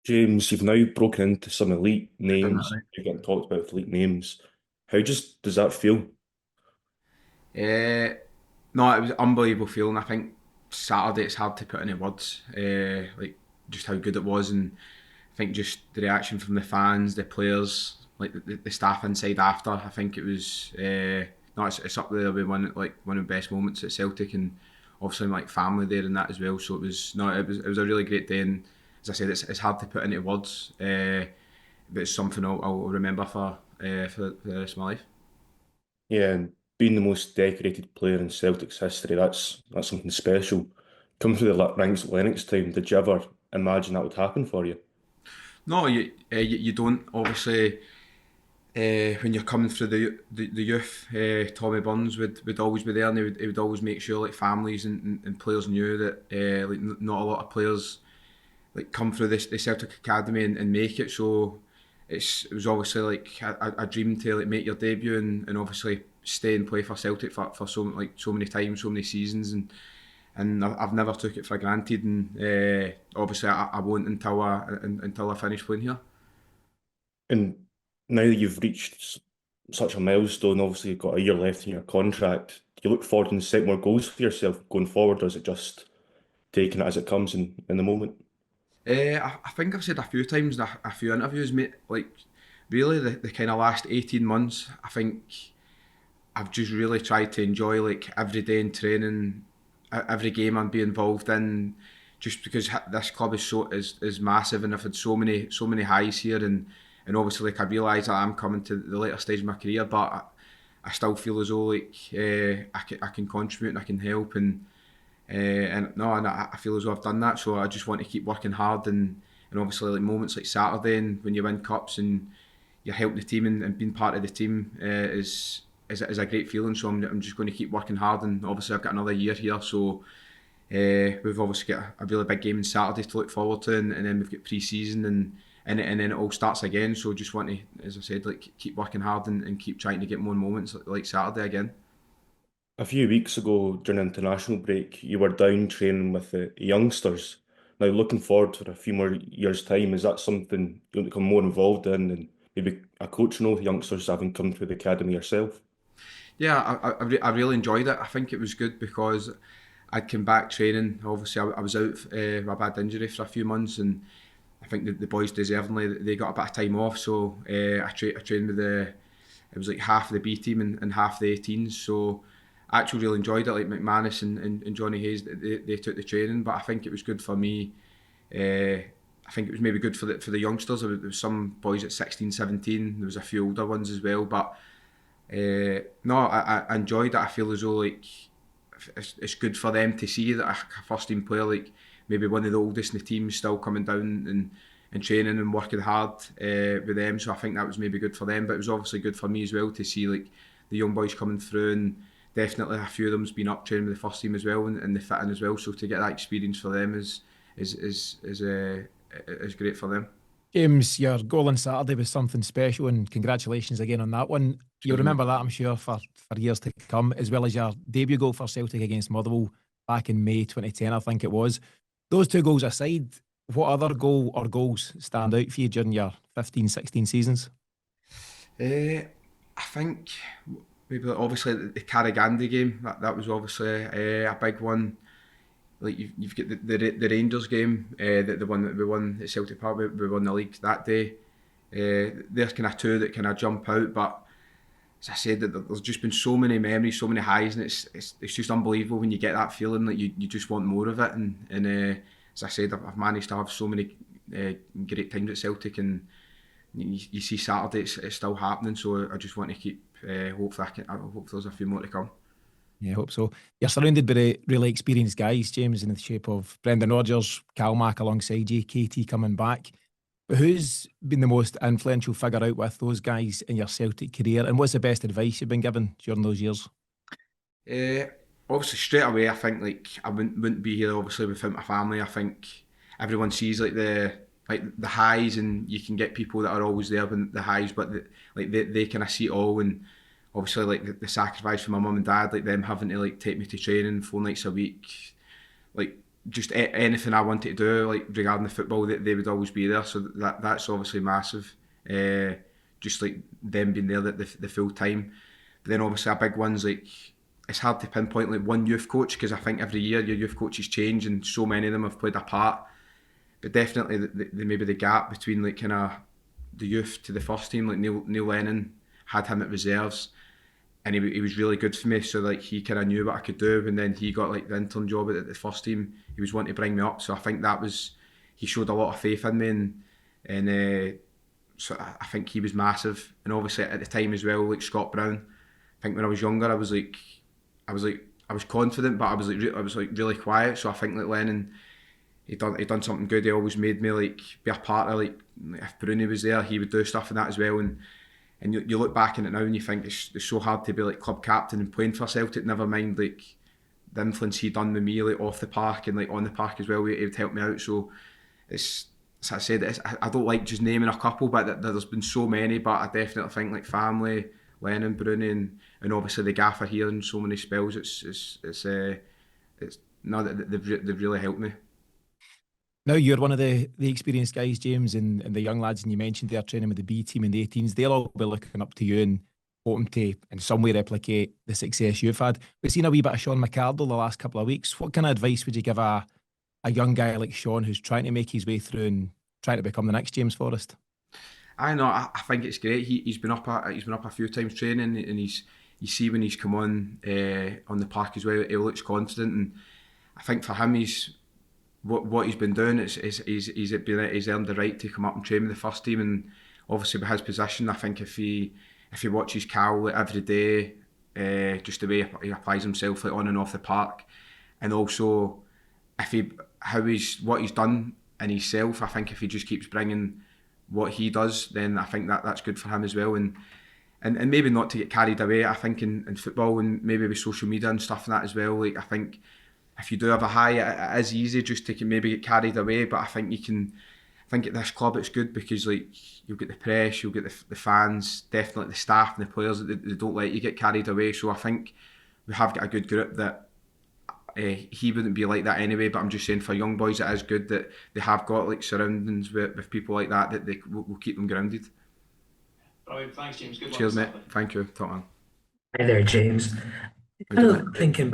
James, you've now broken into some elite Done that names. right. You're getting talked about with elite names. How just does that feel? No, it was an unbelievable feeling. I think Saturday it's hard to put into words, like just how good it was, and I think just the reaction from the fans, the players, like the staff inside after. I think it was no, it's up there with one of the best moments at Celtic, and obviously like family there and that as well. So it was no, it was a really great day, and as I said, it's hard to put into words, but it's something I'll remember for the rest of my life. Yeah, and being the most decorated player in Celtic's history, that's something special. Coming through the ranks at Lennox time, did you ever imagine that would happen for you? No, you don't. Obviously, when you're coming through the youth, Tommy Burns would always be there, and he would always make sure like families and players knew that not a lot of players like come through the Celtic Academy and make it. So it was obviously like a dream to like make your debut and obviously stay and play for Celtic for so many times, so many seasons, and I've never took it for granted, and obviously I won't until I finish playing here. And now that you've reached such a milestone, obviously you've got a year left in your contract. Do you look forward and set more goals for yourself going forward, or is it just taking it as it comes in the moment? I think I've said a few times in a few interviews, mate, like really the kind of last 18 months, I think I've just really tried to enjoy like every day in training, every game I'm be involved in, just because this club is massive and I've had so many highs here and obviously like I realise that I'm coming to the later stage of my career, but I still feel as though like I can contribute and I can help and no, and I feel as though I've done that. So I just want to keep working hard and obviously like moments like Saturday and when you win cups and you're helping the team and being part of the team is a great feeling. So I'm just going to keep working hard and obviously I've got another year here. So we've obviously got a really big game on Saturday to look forward to, and then we've got pre-season and then it all starts again. So just want to, as I said, like keep working hard and keep trying to get more moments like Saturday again. A few weeks ago, during international break, you were down training with the youngsters. Now, looking forward to a few more years' time, is that something you'll become more involved in and maybe a coach all the youngsters having come through the academy yourself? Yeah, I really enjoyed it. I think it was good because I'd come back training. Obviously, I was out with a bad injury for a few months, and I think the boys deservingly they got a bit of time off. So I trained with it was like half the B team and half the 18s. So I actually really enjoyed it. Like McManus and Johnny Hayes, they took the training, but I think it was good for me. I think it was maybe good for the youngsters. There was some boys at 16, 17. There was a few older ones as well, but no, I enjoyed it. I feel as though like it's good for them to see that a first team player, like maybe one of the oldest in the team, is still coming down and training and working hard with them. So I think that was maybe good for them, but it was obviously good for me as well to see like the young boys coming through and definitely a few of them's been up training with the first team as well and they fit in as well. So to get that experience for them is great for them. James, your goal on Saturday was something special, and congratulations again on that one. You'll Cheers, mate. remember that, I'm sure, for years to come, as well as your debut goal for Celtic against Motherwell back in May 2010, I think it was. Those two goals aside, what other goal or goals stand out for you during your 15, 16 seasons? I think maybe like, obviously the Carragandi game that was obviously a big one. Like you've got the Rangers game, the one that we won at Celtic Park. We won the league that day. There's kind of two that kind of jump out, but as I said, that there's just been so many memories, so many highs, and it's just unbelievable when you get that feeling that you just want more of it. And as I said, I've managed to have so many great times at Celtic, and you see Saturday, it's still happening. So I just want to keep hopefully I hope there's a few more to come. Yeah, I hope so. You're surrounded by really experienced guys, James, in the shape of Brendan Rodgers, Calmac alongside you, KT coming back. But who's been the most influential figure out with those guys in your Celtic career? And what's the best advice you've been given during those years? Uh, Obviously, straight away, I think like I wouldn't be here obviously without my family. I think everyone sees like the highs, and you can get people that are always there when the highs, but they kind of see it all. And obviously, like the sacrifice for my mum and dad, like them having to like take me to training 4 nights a week, like just anything I wanted to do, like regarding the football, they would always be there. So that's obviously massive. Just like them being there the full time. But then obviously a big one's like, it's hard to pinpoint like one youth coach, because I think every year your youth coaches change and so many of them have played a part. But definitely maybe the gap between like kind of the youth to the first team, like Neil Lennon had him at reserves, and he was really good for me. So like he kind of knew what I could do, and then he got like the intern job at the first team. He was wanting to bring me up, so I think that was, he showed a lot of faith in me, and so I think he was massive. And obviously at the time as well, like Scott Brown. I think when I was younger, I was confident, but I was like really quiet. So I think like Lennon, he done something good. He always made me like be a part of, like if Bruni was there, he would do stuff and that as well. And you look back in it now and you think it's so hard to be like club captain and playing for Celtic. Never mind like the influence he done with me like off the park and like on the park as well. He would help me out. So it's, as I said, I don't like just naming a couple, but there's been so many. But I definitely think like family, Lennon, Bruni, and obviously the gaffer here in so many spells. It's no, they've really helped me. Now you're one of the experienced guys, James, and the young lads, and you mentioned they're training with the B team and the 18s. They'll all be looking up to you and hoping to in some way replicate the success you've had. We've seen a wee bit of Sean McArdle the last couple of weeks. What kind of advice would you give a young guy like Sean who's trying to make his way through and trying to become the next James Forrest? I know. I think it's great. He's been up a few times training, and you see when he's come on the park as well. He looks confident, and I think for him, what he's been doing is he's earned the right to come up and train with the first team. And obviously with his position, I think if he watches Cal like, every day, just the way he applies himself like, on and off the park, and also what he's done in himself, I think if he just keeps bringing what he does, then I think that's good for him as well. And maybe not to get carried away. I think in football and maybe with social media and stuff and that as well. Like I think if you do have a high, it is easy just to maybe get carried away. But I think you can. I think at this club it's good because like you'll get the press, you'll get the fans, definitely the staff and the players. They don't let you get carried away. So I think we have got a good group that. He wouldn't be like that anyway, but I'm just saying for young boys it is good that they have got like surroundings with people like that they will keep them grounded. Brilliant, thanks James. Good luck. Cheers, mate. Thank you. Top man. Hi there, James. How's Kind it, of thinking,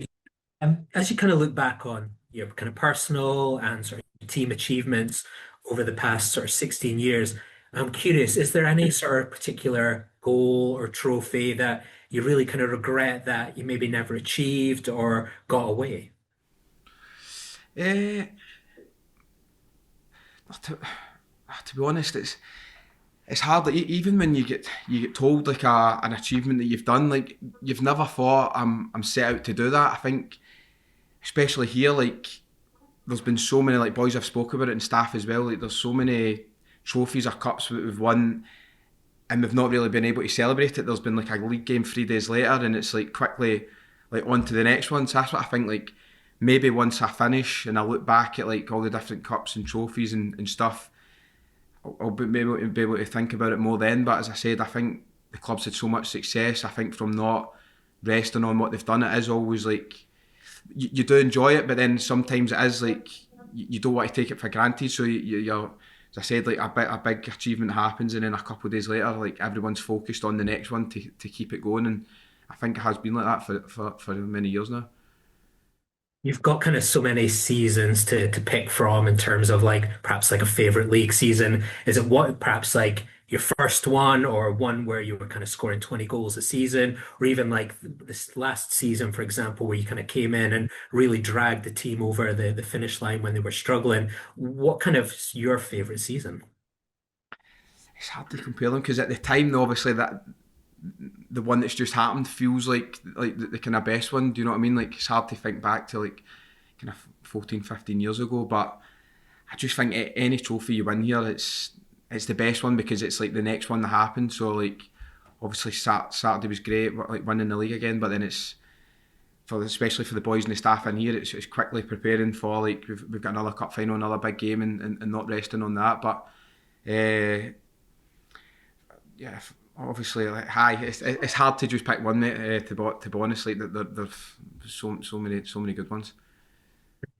as you kind of look back on your kind of personal and sort of team achievements over the past sort of 16 years, I'm curious, is there any sort of particular goal or trophy that you really kind of regret that you maybe never achieved or got away? mate? To be honest, it's hard. Like, even when you get told like an achievement that you've done, like you've never thought I'm set out to do that. I think, especially here, like there's been so many like boys I've spoken about it and staff as well. Like there's so many trophies or cups that we've won, and we've not really been able to celebrate it. There's been like a league game 3 days later, and it's like quickly like on to the next one. So that's what I think. Like maybe once I finish and I look back at like all the different cups and trophies and stuff, I'll be able to think about it more then. But as I said, I think the club's had so much success. I think from not resting on what they've done, it is always like you do enjoy it, but then sometimes it is like you don't want to take it for granted. So you're, as I said, like a big achievement happens, and then a couple of days later, like everyone's focused on the next one to keep it going. And I think it has been like that for many years now. You've got kind of so many seasons to pick from in terms of like perhaps like a favorite league season. Is it what perhaps like your first one or one where you were kind of scoring 20 goals a season, or even like this last season, for example, where you kind of came in and really dragged the team over the finish line when they were struggling? What kind of your favorite season? It's hard to compare them because at the time, though, obviously that the one that's just happened feels like the kind of best one. Do you know what I mean? Like it's hard to think back to like kind of 14, 15 years ago, but I just think any trophy you win here, it's the best one because it's like the next one that happened. So like obviously Saturday was great, like winning the league again, but then it's especially for the boys and the staff in here, it's quickly preparing for like we've got another cup final, another big game, and not resting on that. But yeah, obviously, like, it's hard to just pick one, mate. To be honest, like there's so many good ones.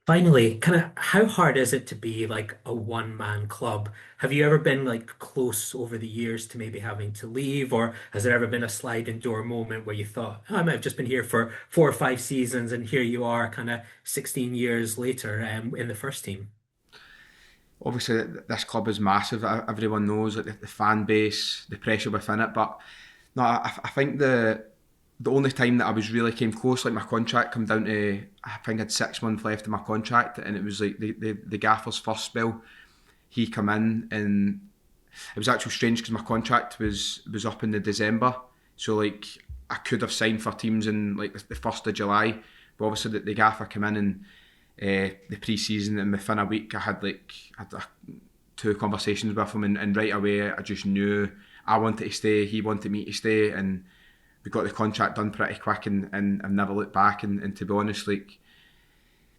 Finally, kind of how hard is it to be like a one-man club? Have you ever been like close over the years to maybe having to leave, or has there ever been a sliding door moment where you thought, oh, I might have just been here for 4 or 5 seasons, and here you are, kind of 16 years later, in the first team? Obviously, this club is massive. Everyone knows like the fan base, the pressure within it. But no, I think the only time that I was really came close, like my contract come down to, I think I had 6 months left of my contract, and it was like the gaffer's first spell. He come in, and it was actually strange because my contract was up in the December, so like I could have signed for teams in like the 1st of July, but obviously the gaffer came in and the pre-season, and within a week I had 2 conversations with him, and right away I just knew I wanted to stay, he wanted me to stay, and we got the contract done pretty quick, and I've never looked back. And to be honest, like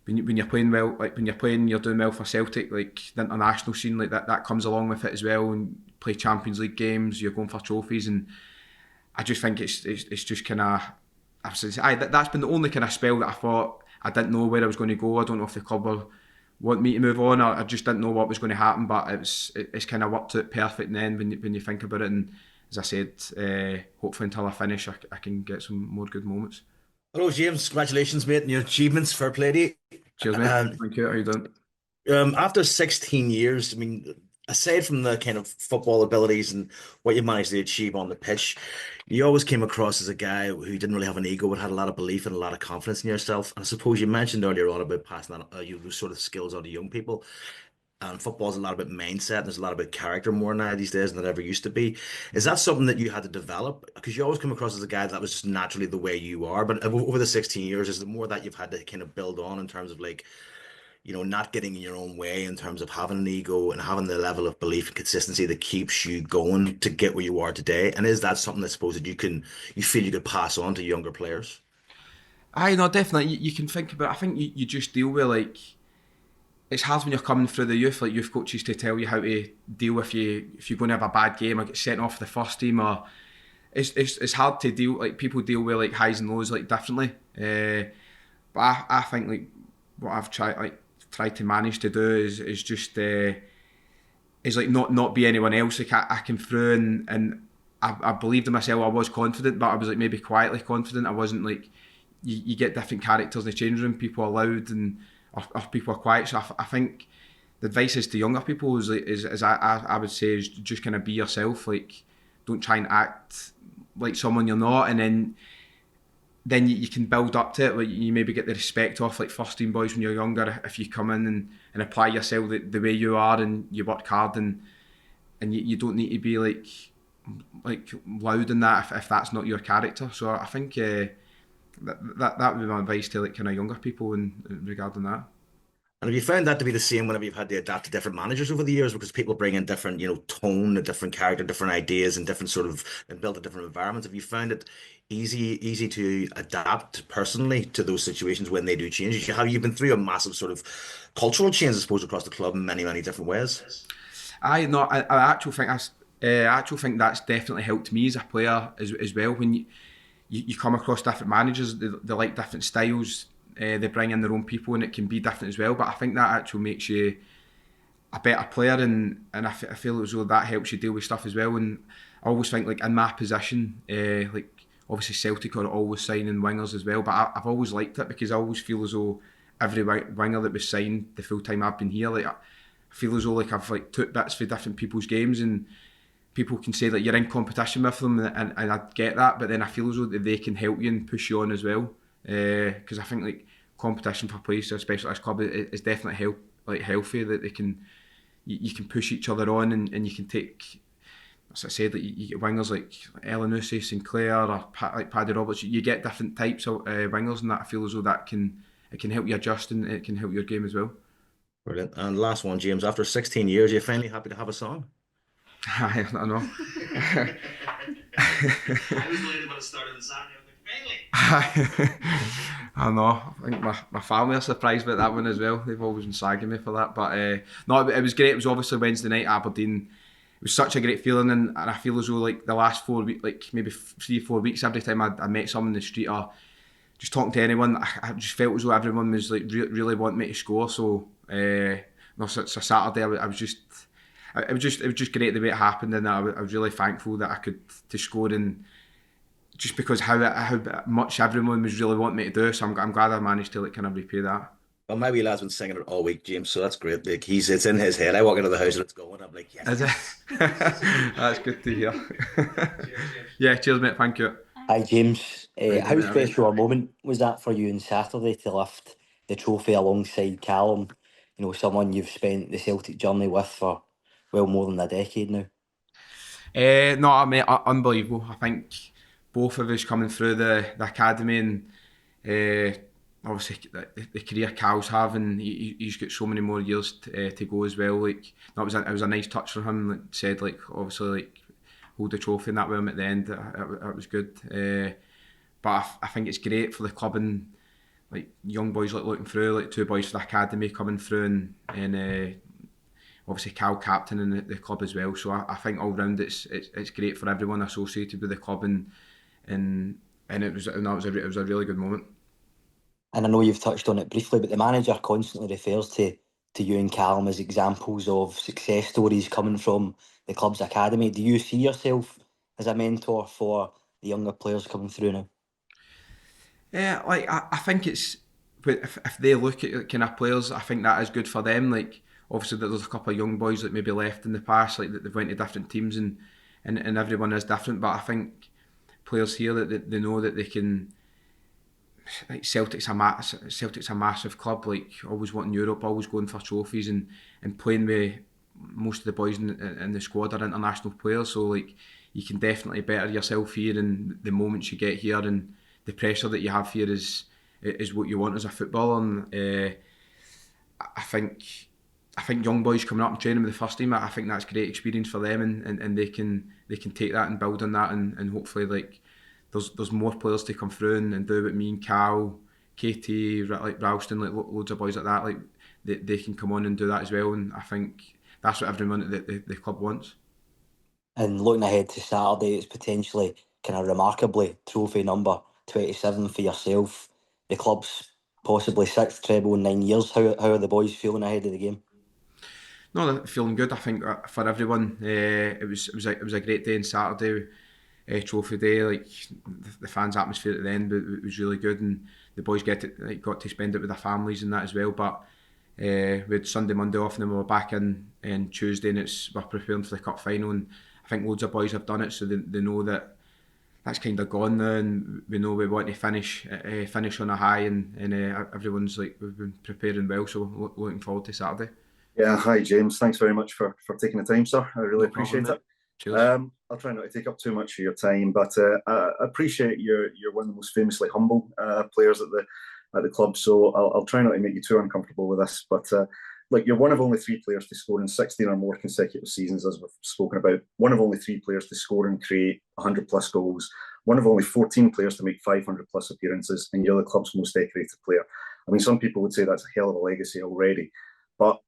when you're playing well, like when you're playing, you're doing well for Celtic, like the international scene, like that comes along with it as well. And play Champions League games, you're going for trophies, and I just think it's just kind of, that's been the only kind of spell that I thought I didn't know where I was going to go. I don't know if the club will want me to move on, or I just didn't know what was going to happen. But it's kind of worked out perfect in the end when you think about it. And as I said, hopefully until I finish, I can get some more good moments. Hello, James. Congratulations, mate, on your achievements. Fair play to you. Cheers, mate. Um, Thank you. How you doing? After 16 years, I mean, aside from the kind of football abilities and what you managed to achieve on the pitch, you always came across as a guy who didn't really have an ego, but had a lot of belief and a lot of confidence in yourself. And I suppose you mentioned earlier on about passing that, you sort of skills on to young people. And football's a lot about mindset, and there's a lot about character more now these days than it ever used to be. Is that something that you had to develop? Because you always come across as a guy that was just naturally the way you are. But over the 16 years, is it more that you've had to kind of build on in terms of like, not getting in your own way in terms of having an ego and having the level of belief and consistency that keeps you going to get where you are today? And is that something I suppose that you feel you could pass on to younger players? Aye, no, definitely. You can think about. I think you just deal with like. It's hard when you're coming through the youth, like youth coaches, to tell you how to deal with you if you're going to have a bad game or get sent off the first team, or it's hard to deal, like people deal with like highs and lows like differently. But I think like what I've tried to manage to do is just is like not be anyone else. Like I came through, and I believed in myself. I was confident, but I was like maybe quietly confident. I wasn't like you get different characters in the change room. People are loud and or people are quiet. So I think the advice is to younger people is I would say is just kind of be yourself. Like don't try and act like someone you're not, and then you can build up to it. Like you maybe get the respect off like first team boys when you're younger if you come in and apply yourself the way you are and you work hard, and you don't need to be like loud in that if that's not your character. So I think that would be my advice to like kind of younger people in regarding that. And have you found that to be the same whenever you've had to adapt to different managers over the years? Because people bring in different, tone, a different character, different ideas, and different sort of and build a different environments. Have you found it easy to adapt personally to those situations when they do change? Have you been through a massive sort of cultural change, I suppose, across the club in many, many different ways? I actually think that's definitely helped me as a player as well. When you come across different managers, they like different styles. They bring in their own people, and it can be different as well. But I think that actually makes you a better player, and I feel as though that helps you deal with stuff as well. And I always think like in my position, like obviously Celtic are always signing wingers as well, but I've always liked it because I always feel as though every winger that was signed the full time I've been here, like I feel as though like I've like took bits for different people's games, and people can say that you're in competition with them, and I get that, but then I feel as though that they can help you and push you on as well. Because I think like competition for players, especially at this club, is definitely healthy. That they can you can push each other on, and you can take. As I said, like you get wingers like Elanusi, Sinclair, or like Paddy Roberts. You get different types of wingers, and that I feel as though that it can help you adjust, and it can help your game as well. Brilliant. And last one, James. After 16 years, you're finally happy to have a song. I know. I was late about it started on Saturday. I'm like, really? I know. I think my family are surprised about that one as well. They've always been sagging me for that. But no, it was great. It was obviously Wednesday night at Aberdeen. It was such a great feeling, and I feel as though like the last 4 weeks, like maybe 3 or 4 weeks, every time I met someone in the street or just talking to anyone, I just felt as though everyone was like really wanting me to score. So no, so it's a Saturday. I was just, it was just great the way it happened, and I was really thankful that I could to score, and just because how much everyone was really wanting me to do. So I'm glad I managed to like kind of repay that. Well, my wee lad's been singing it all week, James, so that's great. Like it's in his head. I walk into the house and it's going. I'm like, yes, Is it? yes. That's good to hear. Cheers, James. Yeah, cheers, mate. Thank you. Hi James, How you how doing, mate? special a moment was that for you on Saturday to lift the trophy alongside Callum? You know, someone you've spent the Celtic journey with for well more than a decade now. No, I mean, unbelievable. I think both of us coming through the academy, and obviously the career Cal's having, he's got so many more years to go as well. Like that was it was a nice touch for him. Like said, like obviously like hold the trophy and that with him at the end. It was good. But I think it's great for the club, and like young boys like looking through, like two boys for the academy coming through, and obviously Cal captain in the club as well. So I think all round it's great for everyone associated with the club, and it was it was a really good moment. And I know you've touched on it briefly, but the manager constantly refers to you and Callum as examples of success stories coming from the club's academy. Do you see yourself as a mentor for the younger players coming through now? Yeah, like I think it's, but if they look at kind of players, I think that is good for them. Like obviously there's a couple of young boys that maybe left in the past, like that they've went to different teams, and everyone is different. But I think players here that they know that they can. Like Celtic's a massive club. Like always wanting Europe, always going for trophies, and playing with most of the boys in the squad are international players. So like you can definitely better yourself here, and the moments you get here, and the pressure that you have here is what you want as a footballer. And I think young boys coming up and training with the first team, I think that's great experience for them, and they can take that and build on that, and hopefully like there's more players to come through and do what me and Cal, KT, like Ralston, like loads of boys like that, like they can come on and do that as well. And I think that's what everyone at the club wants. And looking ahead to Saturday, it's potentially kind of remarkably trophy number 27 for yourself. The club's possibly sixth treble in 9 years. How are the boys feeling ahead of the game? No, they're feeling good. I think for everyone, it was a great day on Saturday. Trophy day, like the fans' atmosphere at the end, it was really good, and the boys got to spend it with their families and that as well. But we had Sunday, Monday off, and then we were back in Tuesday, and we're preparing for the cup final. And I think loads of boys have done it, so they know that that's kind of gone now, and we know we want to finish on a high, and everyone's like we've been preparing well, so looking forward to Saturday. Yeah, hi James. Thanks very much for taking the time, sir. I really No problem, appreciate it. Cheers. I'll try not to take up too much of your time, but I appreciate you're one of the most famously humble players at the club. So I'll try not to make you too uncomfortable with this. But like you're one of only three players to score in 16 or more consecutive seasons, as we've spoken about. One of only three players to score and create 100 plus goals. One of only 14 players to make 500 plus appearances, and you're the club's most decorated player. I mean, some people would say that's a hell of a legacy already, but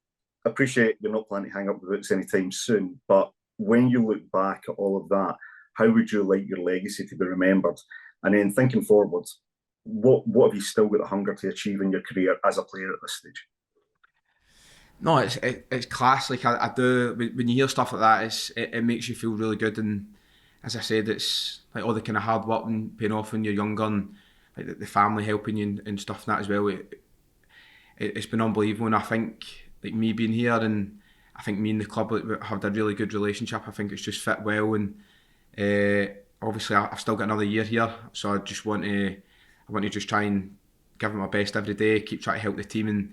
I appreciate you're not planning to hang up the books anytime soon. But when you look back at all of that, how would you like your legacy to be remembered? And then thinking forwards, what have you still got the hunger to achieve in your career as a player at this stage? No, it's class. Like I do when you hear stuff like that, it makes you feel really good. And as I said, it's like all the kind of hard work and paying off when you're younger, and like the family helping you and stuff like that as well. It's been unbelievable, and I think like me being here, and I think me and the club have a really good relationship. I think it's just fit well, and obviously I've still got another year here, so I want to just try and give it my best every day, keep trying to help the team, and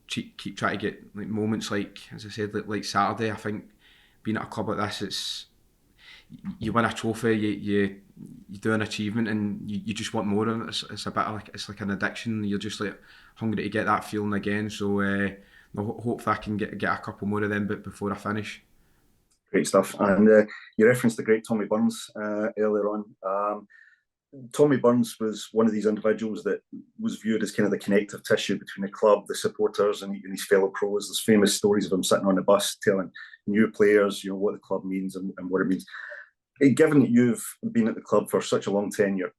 keep trying to get like moments like, as I said, like Saturday. I think being at a club like this, it's you win a trophy, you do an achievement, and you just want more of it. It's a bit like it's like an addiction. You're just like hungry to get that feeling again. So hopefully I can get a couple more of them, but before I finish. Great stuff. And you referenced the great Tommy Burns earlier on. Tommy Burns was one of these individuals that was viewed as kind of the connective tissue between the club, the supporters, and his fellow pros. There's famous stories of him sitting on the bus telling new players, what the club means and what it means. Given that you've been at the club for such a long tenure,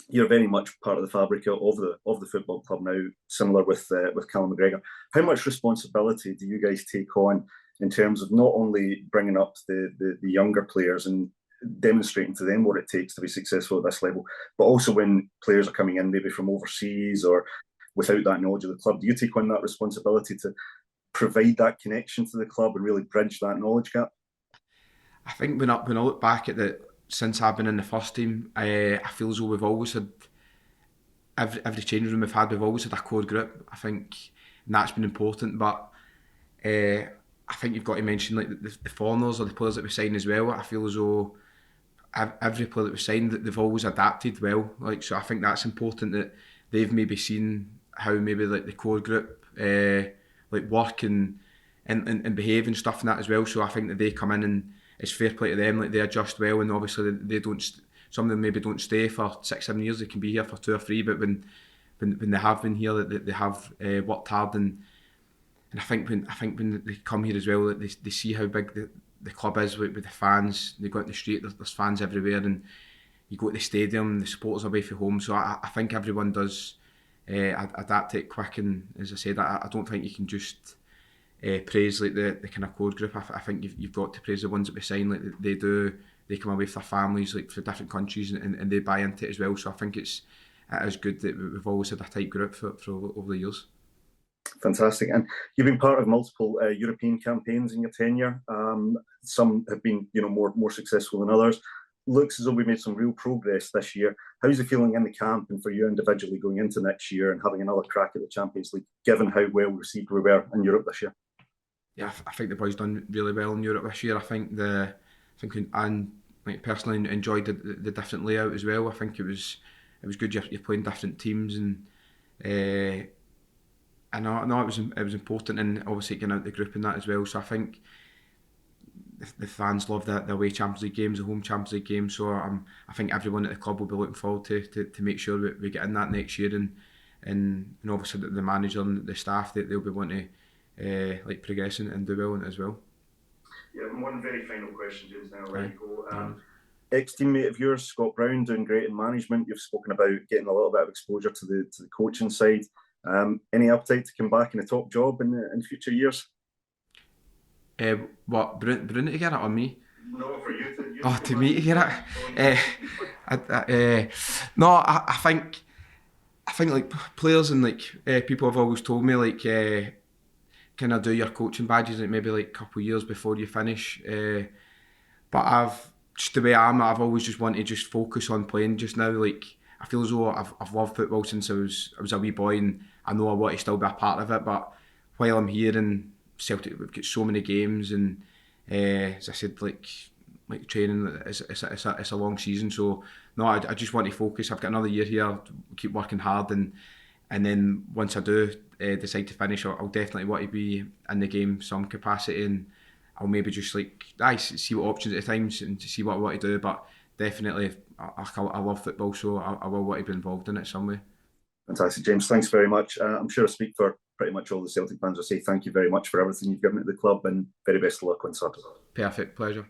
you're very much part of the fabric of the football club now, similar with Callum McGregor. How much responsibility do you guys take on in terms of not only bringing up the younger players and demonstrating to them what it takes to be successful at this level, but also when players are coming in maybe from overseas or without that knowledge of the club, do you take on that responsibility to provide that connection to the club and really bridge that knowledge gap? I think when I look back at since I've been in the first team, I feel as though we've always had every change room we've always had a core group. I think and that's been important, but I think you've got to mention like the foreigners or the players that we sign as well. I feel as though every player that we signed, that they've always adapted well. Like, so I think that's important, that they've maybe seen how maybe like the core group like work and behave and stuff and that as well. So I think that they come in and it's fair play to them. Like, they adjust well, and obviously they don't. Some of them maybe don't stay for 6, 7 years. They can be here for 2 or 3, but when they have been here, they have worked hard, and I think when they come here as well, that they see how big the club is with the fans. They go out in the street, there's fans everywhere, and you go to the stadium, the supporters are away from home. So I think everyone does adapt it quick, and as I said, I don't think you can just praise like the kind of core group. I think you've got to praise the ones that we sign. Like they come away with their families, like for different countries, and they buy into it as well. So I think it is good that we've always had a tight group for over the years. Fantastic. And you've been part of multiple European campaigns in your tenure. Some have been, more successful than others. Looks as though we made some real progress this year. How's it feeling in the camp and for you individually going into next year and having another crack at the Champions League, given how well received we were in Europe this year? Yeah, I think the boys done really well in Europe this year. I think and like personally enjoyed the different layout as well. I think it was good. You're playing different teams, and I know it was important, and obviously getting out the group and that as well. So I think the fans love the away Champions League games, the home Champions League games. So I think everyone at the club will be looking forward to make sure we get in that next year, and obviously the manager and the staff, they'll be wanting to like progress and do well in it as well. Yeah, one very final question, James. Now I'll let you go. Ex-teammate of yours, Scott Brown, doing great in management. You've spoken about getting a little bit of exposure to the coaching side. Any appetite to come back in a top job in future years? What, Bruno to get it, or me? No, for you to. Oh, to me to get it. No, I think like players and like people have always told me like kind of do your coaching badges like maybe like a couple of years before you finish. But I've just the way I've always just wanted to just focus on playing just now. Like, I feel as though I've loved football since I was a wee boy, and I know I want to still be a part of it. But while I'm here in Celtic, we've got so many games, and as I said, like training, it's a long season. So no, I just want to focus. I've got another year here, keep working hard, and then once I do decide to finish, I'll definitely want to be in the game some capacity, and I'll maybe just like see what options at times and to see what I want to do. But definitely, I love football, so I will want to be involved in it some way. Fantastic, James. Thanks very much. I'm sure I speak for pretty much all the Celtic fans. I say thank you very much for everything you've given to the club, and very best of luck on Saturday. Perfect, pleasure.